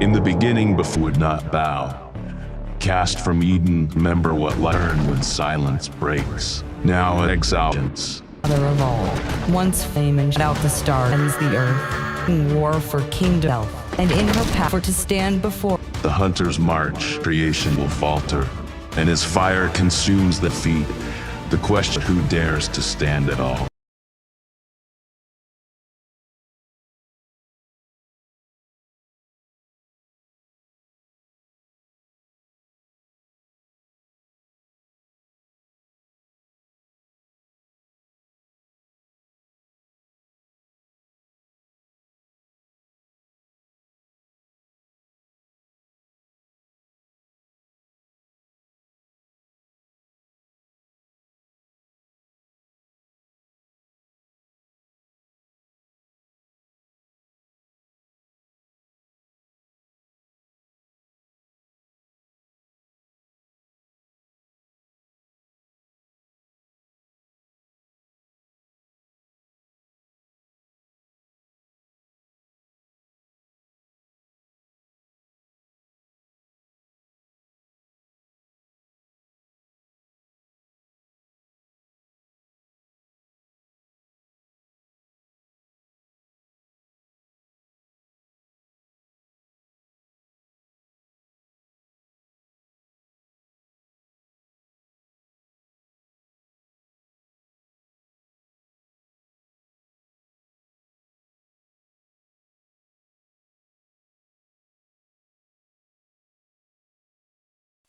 In the beginning, before would not bow. Cast from Eden, remember what learn when silence breaks. Now exaltance. Mother of all, once fame and out the stars ends the earth, in war for kingdom, and in her power to stand before. The hunter's march, creation will falter, and his fire consumes the feet. The question, who dares to stand at all?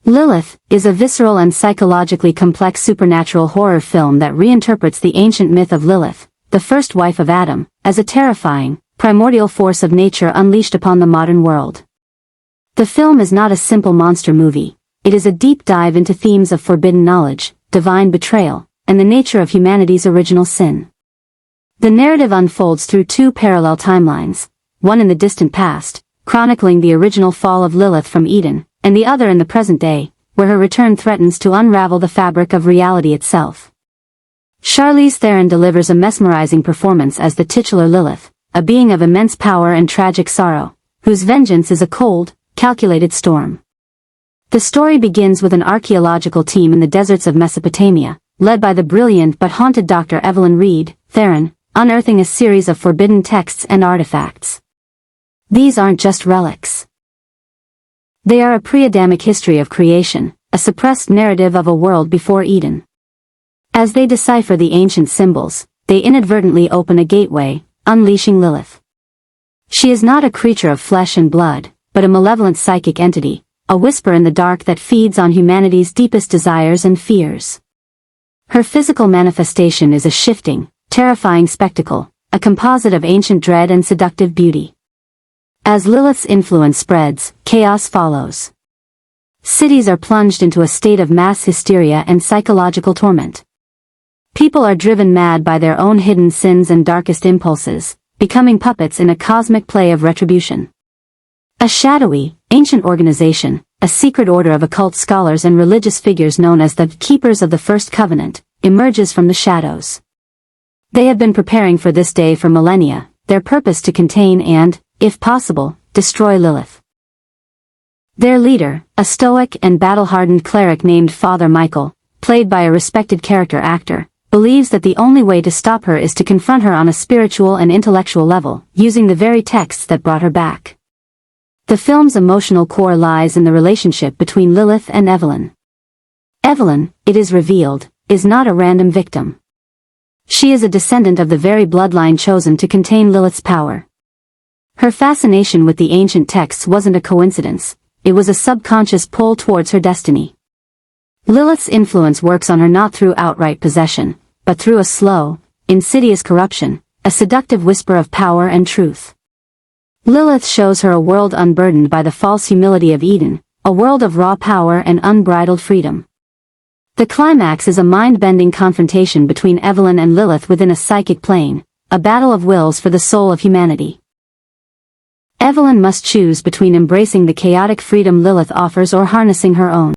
Lilith is a visceral and psychologically complex supernatural horror film that reinterprets the ancient myth of Lilith, the first wife of Adam, as a terrifying, primordial force of nature unleashed upon the modern world. The film is not a simple monster movie. It is a deep dive into themes of forbidden knowledge, divine betrayal, and the nature of humanity's original sin. The narrative unfolds through two parallel timelines, one in the distant past, chronicling the original fall of Lilith from Eden, and the other in the present day, where her return threatens to unravel the fabric of reality itself. Charlize Theron delivers a mesmerizing performance as the titular Lilith, a being of immense power and tragic sorrow, whose vengeance is a cold, calculated storm. The story begins with an archaeological team in the deserts of Mesopotamia, led by the brilliant but haunted Dr. Evelyn Reed, Theron, unearthing a series of forbidden texts and artifacts. These aren't just relics. They are a pre-Adamic history of creation, a suppressed narrative of a world before Eden. As they decipher the ancient symbols, they inadvertently open a gateway, unleashing Lilith. She is not a creature of flesh and blood, but a malevolent psychic entity, a whisper in the dark that feeds on humanity's deepest desires and fears. Her physical manifestation is a shifting, terrifying spectacle, a composite of ancient dread and seductive beauty. As Lilith's influence spreads, chaos follows. Cities are plunged into a state of mass hysteria and psychological torment. People are driven mad by their own hidden sins and darkest impulses, becoming puppets in a cosmic play of retribution. A shadowy, ancient organization, a secret order of occult scholars and religious figures known as the Keepers of the First Covenant, emerges from the shadows. They have been preparing for this day for millennia, their purpose to contain and, if possible, destroy Lilith. Their leader, a stoic and battle-hardened cleric named Father Michael, played by a respected character actor, believes that the only way to stop her is to confront her on a spiritual and intellectual level, using the very texts that brought her back. The film's emotional core lies in the relationship between Lilith and Evelyn. Evelyn, it is revealed, is not a random victim. She is a descendant of the very bloodline chosen to contain Lilith's power. Her fascination with the ancient texts wasn't a coincidence, it was a subconscious pull towards her destiny. Lilith's influence works on her not through outright possession, but through a slow, insidious corruption, a seductive whisper of power and truth. Lilith shows her a world unburdened by the false humility of Eden, a world of raw power and unbridled freedom. The climax is a mind-bending confrontation between Evelyn and Lilith within a psychic plane, a battle of wills for the soul of humanity. Evelyn must choose between embracing the chaotic freedom Lilith offers or harnessing her own.